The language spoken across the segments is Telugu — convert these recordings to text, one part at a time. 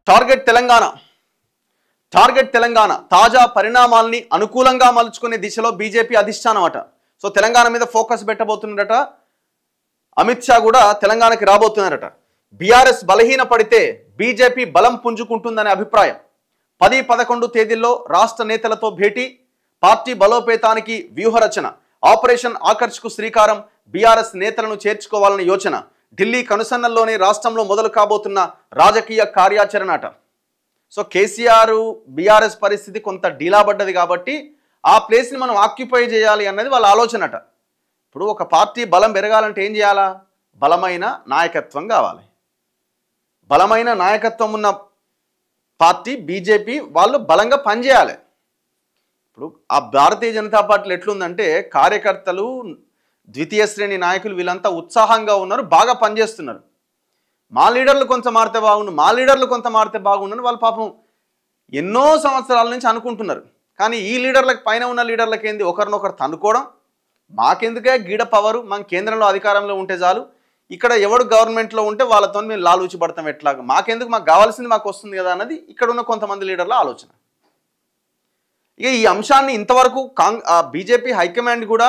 టార్గెట్ తెలంగాణ తాజా పరిణామాల్ని అనుకూలంగా మలుచుకునే దిశలో బీజేపీ అధిష్టానం అట. సో తెలంగాణ మీద ఫోకస్ పెట్టబోతున్నారట. అమిత్ షా కూడా తెలంగాణకి రాబోతున్నారట. బీఆర్ఎస్ బలహీన పడితే బీజేపీ బలం పుంజుకుంటుందనే అభిప్రాయం. 10-11 తేదీల్లో రాష్ట్ర నేతలతో భేటీ, పార్టీ బలోపేతానికి వ్యూహరచన, ఆపరేషన్ ఆకర్ష్కు శ్రీకారం, బీఆర్ఎస్ నేతలను చేర్చుకోవాలని యోచన, ఢిల్లీ కనుసన్నల్లోనే రాష్ట్రంలో మొదలు కాబోతున్న రాజకీయ కార్యాచరణ అట. సో కేసీఆర్ బీఆర్ఎస్ పరిస్థితి కొంత డీలాబడ్డది కాబట్టి ఆ ప్లేస్ని మనం ఆక్యుపై చేయాలి అన్నది వాళ్ళ ఆలోచన అట. ఇప్పుడు ఒక పార్టీ బలం పెరగాలంటే ఏం చేయాలా? బలమైన నాయకత్వం కావాలి. బలమైన నాయకత్వం ఉన్న పార్టీ బీజేపీ వాళ్ళు బలంగా పనిచేయాలి. ఇప్పుడు ఆ భారతీయ జనతా పార్టీలో ఎట్లుందంటే కార్యకర్తలు, ద్వితీయ శ్రేణి నాయకులు వీళ్ళంతా ఉత్సాహంగా ఉన్నారు, బాగా పనిచేస్తున్నారు. మా లీడర్లు కొంత మారితే బాగుండు వాళ్ళు పాపం ఎన్నో సంవత్సరాల నుంచి అనుకుంటున్నారు. కానీ ఈ లీడర్లకు పైన ఉన్న లీడర్లకు ఏంది ఒకరినొకరు తన్నుకోవడం, మాకెందుకే గీడ పవరు, మన కేంద్రంలో అధికారంలో ఉంటే చాలు, ఇక్కడ ఎవడు గవర్నమెంట్లో ఉంటే వాళ్ళతో మేము లాలూచి పడతాం, ఎట్లాగా మాకెందుకు, మాకు కావాల్సింది మాకు వస్తుంది కదా అన్నది ఇక్కడ ఉన్న కొంతమంది లీడర్ల ఆలోచన. ఇక ఈ అంశాన్ని ఇంతవరకు బీజేపీ హైకమాండ్ కూడా,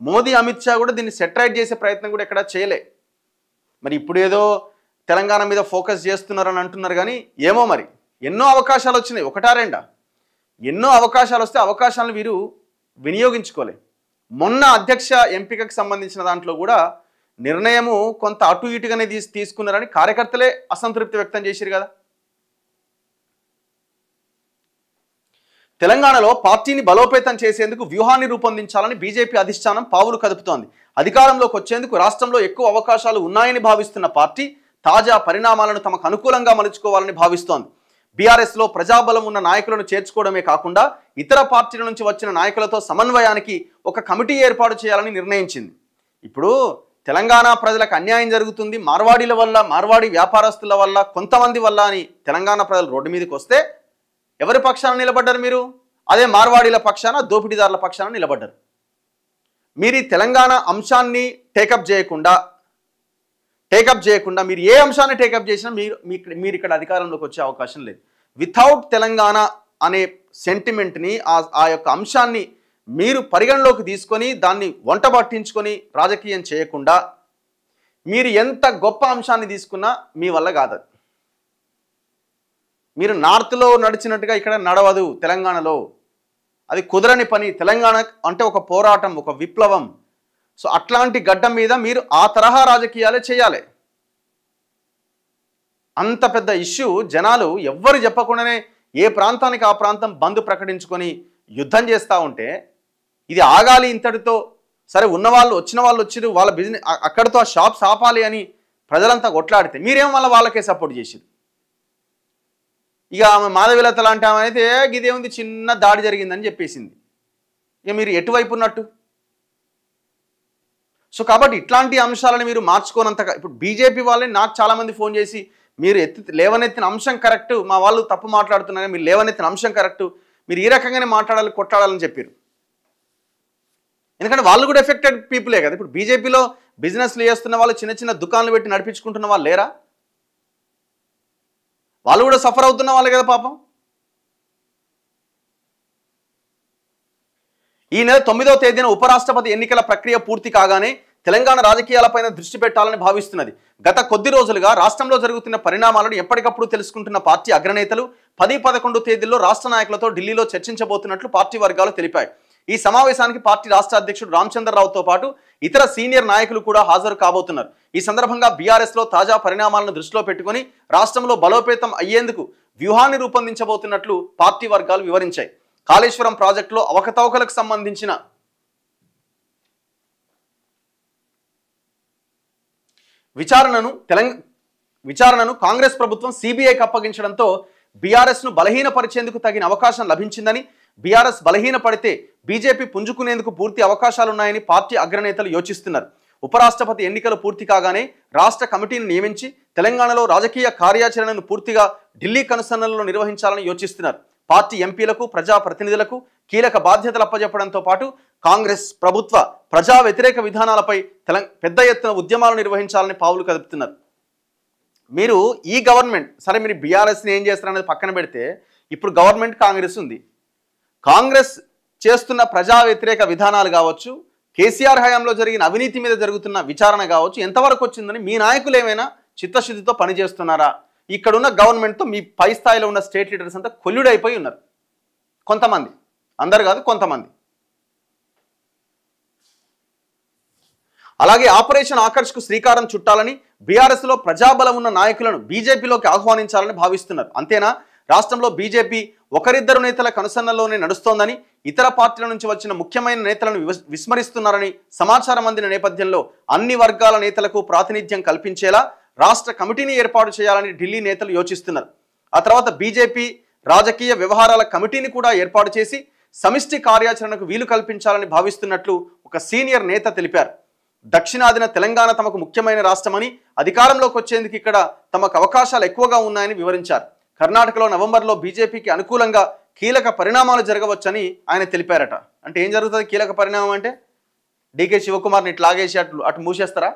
మోదీ అమిత్ షా కూడా దీన్ని సెటరైట్ చేసే ప్రయత్నం కూడా ఎక్కడా చేయలే. మరి ఇప్పుడు ఏదో తెలంగాణ మీద ఫోకస్ చేస్తున్నారని అంటున్నారు. కానీ ఏమో మరి ఎన్నో అవకాశాలు వచ్చినాయి, ఒకటా రెండా, ఎన్నో అవకాశాలు వస్తే అవకాశాలను వీరు వినియోగించుకోలే. మొన్న అధ్యక్ష ఎంపికకు సంబంధించిన దాంట్లో కూడా నిర్ణయము కొంత అటు ఇటుగానే తీసుకున్నారని కార్యకర్తలే అసంతృప్తి వ్యక్తం చేశారు కదా. తెలంగాణలో పార్టీని బలోపేతం చేసేందుకు వ్యూహాన్ని రూపొందించాలని బీజేపీ అధిష్టానం పావులు కదుపుతోంది. అధికారంలోకి వచ్చేందుకు రాష్ట్రంలో ఎక్కువ అవకాశాలు ఉన్నాయని భావిస్తున్న పార్టీ తాజా పరిణామాలను తమకు అనుకూలంగా మలుచుకోవాలని భావిస్తోంది. బీఆర్ఎస్లో ప్రజాబలం ఉన్న నాయకులను చేర్చుకోవడమే కాకుండా ఇతర పార్టీల నుంచి వచ్చిన నాయకులతో సమన్వయానికి ఒక కమిటీ ఏర్పాటు చేయాలని నిర్ణయించింది. ఇప్పుడు తెలంగాణ ప్రజలకు అన్యాయం జరుగుతుంది, మార్వాడీల వల్ల, మార్వాడి వ్యాపారస్తుల వల్ల, కొంతమంది వల్ల అని తెలంగాణ ప్రజలు రోడ్డు మీదకి వస్తే ఎవరి పక్షాన నిలబడ్డారు మీరు? అదే మార్వాడీల పక్షాన, దోపిడీదారుల పక్షాన నిలబడ్డారు. మీరు ఈ తెలంగాణ అంశాన్ని టేకప్ చేయకుండా మీరు ఏ అంశాన్ని టేకప్ చేసినా మీరు ఇక్కడ అధికారంలోకి వచ్చే అవకాశం లేదు. వితౌట్ తెలంగాణ అనే సెంటిమెంట్ని, ఆ యొక్క అంశాన్ని మీరు పరిగణలోకి తీసుకొని దాన్ని వంట పట్టించుకొని రాజకీయం చేయకుండా మీరు ఎంత గొప్ప అంశాన్ని తీసుకున్నా మీ వల్ల కాదు. మీరు నార్త్లో నడిచినట్టుగా ఇక్కడ నడవదు తెలంగాణలో, అది కుదరని పని. తెలంగాణ అంటే ఒక పోరాటం, ఒక విప్లవం. సో అట్లాంటి గడ్డ మీద మీరు ఆ తరహా రాజకీయాలే చేయాలి. అంత పెద్ద ఇష్యూ జనాలు ఎవ్వరు చెప్పకుండానే ఏ ప్రాంతానికి ఆ ప్రాంతం బంద్ ప్రకటించుకొని యుద్ధం చేస్తూ ఉంటే ఇది ఆగాలి ఇంతటితో, సరే ఉన్నవాళ్ళు వచ్చిన వాళ్ళు వచ్చిరు, వాళ్ళ బిజినెస్ అక్కడితో ఆ షాప్స్ ఆపాలి అని ప్రజలంతా కొట్లాడితే మీరేమో మళ్ళీ వాళ్ళకే సపోర్ట్ చేసిరు. ఇక ఆమె మాధవిలత లాంటి ఆమె అయితే ఇదేముంది చిన్న దాడి జరిగిందని చెప్పేసింది. ఇక మీరు ఎటువైపు ఉన్నట్టు? సో కాబట్టి ఇట్లాంటి అంశాలను మీరు మార్చుకోనంతగా, ఇప్పుడు బీజేపీ వాళ్ళని నాకు చాలామంది ఫోన్ చేసి మీరు లేవనెత్తిన అంశం కరెక్టు, మా వాళ్ళు తప్పు మాట్లాడుతున్నారు, మీరు లేవనెత్తిన అంశం కరెక్టు, మీరు ఈ రకంగానే మాట్లాడాలి, కొట్లాడాలని చెప్పారు. ఎందుకంటే వాళ్ళు కూడా ఎఫెక్టెడ్ పీపులే కదా. ఇప్పుడు బీజేపీలో బిజినెస్లు చేస్తున్న వాళ్ళు, చిన్న చిన్న దుకాణాలు పెట్టి నడిపించుకుంటున్న వాళ్ళు లేరా? వాళ్ళు కూడా సఫర్ అవుతున్న వాళ్ళే కదా పాపం. ఈ నెల 9వ తేదీన ఉపరాష్ట్రపతి ఎన్నికల ప్రక్రియ పూర్తి కాగానే తెలంగాణ రాజకీయాలపైన దృష్టి పెట్టాలని భావిస్తున్నది. గత కొద్ది రోజులుగా రాష్ట్రంలో జరుగుతున్న పరిణామాలను ఎప్పటికప్పుడు తెలుసుకుంటున్న పార్టీ అగ్రనేతలు 10-11 తేదీల్లో రాష్ట్ర నాయకులతో ఢిల్లీలో చర్చించబోతున్నట్లు పార్టీ వర్గాలు తెలిపాయి. ఈ సమావేశానికి పార్టీ రాష్ట్ర అధ్యక్షుడు రామచంద్రరావుతో పాటు ఇతర సీనియర్ నాయకులు కూడా హాజరు కాబోతున్నారు. ఈ సందర్భంగా బీఆర్ఎస్లో తాజా పరిణామాలను దృష్టిలో పెట్టుకుని రాష్ట్రంలో బలోపేతం అయ్యేందుకు వ్యూహాన్ని రూపొందించబోతున్నట్లు పార్టీ వర్గాలు వివరించాయి. కాళేశ్వరం ప్రాజెక్టులో అవకతవకలకు సంబంధించిన విచారణను కాంగ్రెస్ ప్రభుత్వం సిబిఐకి అప్పగించడంతో బీఆర్ఎస్ను బలహీనపరిచేందుకు తగిన అవకాశం లభించిందని, బీఆర్ఎస్ బలహీన పడితే బీజేపీ పుంజుకునేందుకు పూర్తి అవకాశాలున్నాయని పార్టీ అగ్రనేతలు యోచిస్తున్నారు. ఉపరాష్ట్రపతి ఎన్నికలు పూర్తి కాగానే రాష్ట్ర కమిటీని నియమించి తెలంగాణలో రాజకీయ కార్యాచరణను పూర్తిగా ఢిల్లీ కనుసన్నల్లో నిర్వహించాలని యోచిస్తున్నారు. పార్టీ ఎంపీలకు, ప్రజాప్రతినిధులకు కీలక బాధ్యతలు అప్పజెప్పడంతో పాటు కాంగ్రెస్ ప్రభుత్వ ప్రజా వ్యతిరేక విధానాలపై పెద్ద ఎత్తున ఉద్యమాలు నిర్వహించాలని పావులు కదుపుతున్నారు. మీరు ఈ గవర్నమెంట్ సరే మీరు బీఆర్ఎస్ని ఏం చేస్తారు అనేది పక్కన పెడితే ఇప్పుడు గవర్నమెంట్ కాంగ్రెస్ ఉంది. కాంగ్రెస్ చేస్తున్న ప్రజా వ్యతిరేక విధానాలు కావచ్చు, కేసీఆర్ హయాంలో జరిగిన అవినీతి మీద జరుగుతున్న విచారణ కావచ్చు, ఎంతవరకు వచ్చిందని మీ నాయకులు ఏమైనా చిత్తశుద్ధితో పనిచేస్తున్నారా? ఇక్కడున్న గవర్నమెంట్తో మీ పై స్థాయిలో ఉన్న స్టేట్ లీడర్స్ అంతా కొల్లుడైపోయి ఉన్నారు. కొంతమంది, అందరు కాదు కొంతమంది. అలాగే ఆపరేషన్ ఆకర్ష్కు శ్రీకారం చుట్టాలని బీఆర్ఎస్లో ప్రజాబలం ఉన్న నాయకులను బీజేపీలోకి ఆహ్వానించాలని భావిస్తున్నారు. అంతేనా, రాష్ట్రంలో బీజేపీ ఒకరిద్దరు నేతల కనుసన్నల్లోనే నడుస్తోందని, ఇతర పార్టీల నుంచి వచ్చిన ముఖ్యమైన నేతలను విస్మరిస్తున్నారని సమాచారం అందిన నేపథ్యంలో అన్ని వర్గాల నేతలకు ప్రాతినిధ్యం కల్పించేలా రాష్ట్ర కమిటీని ఏర్పాటు చేయాలని ఢిల్లీ నేతలు యోచిస్తున్నారు. ఆ తర్వాత బీజేపీ రాజకీయ వ్యవహారాల కమిటీని కూడా ఏర్పాటు చేసి సమిష్టి కార్యాచరణకు వీలు కల్పించాలని భావిస్తున్నట్లు ఒక సీనియర్ నేత తెలిపారు. దక్షిణాదిన తెలంగాణ తమకు ముఖ్యమైన రాష్ట్రమని, అధికారంలోకి వచ్చేందుకు ఇక్కడ తమకు అవకాశాలు ఎక్కువగా ఉన్నాయని వివరించారు. కర్ణాటకలో నవంబర్లో బీజేపీకి అనుకూలంగా కీలక పరిణామాలు జరగవచ్చని ఆయన తెలిపారట. అంటే ఏం జరుగుతుంది కీలక పరిణామం అంటే? డీకే శివకుమార్ని ఇట్లాగేసి అటు మూసేస్తారా?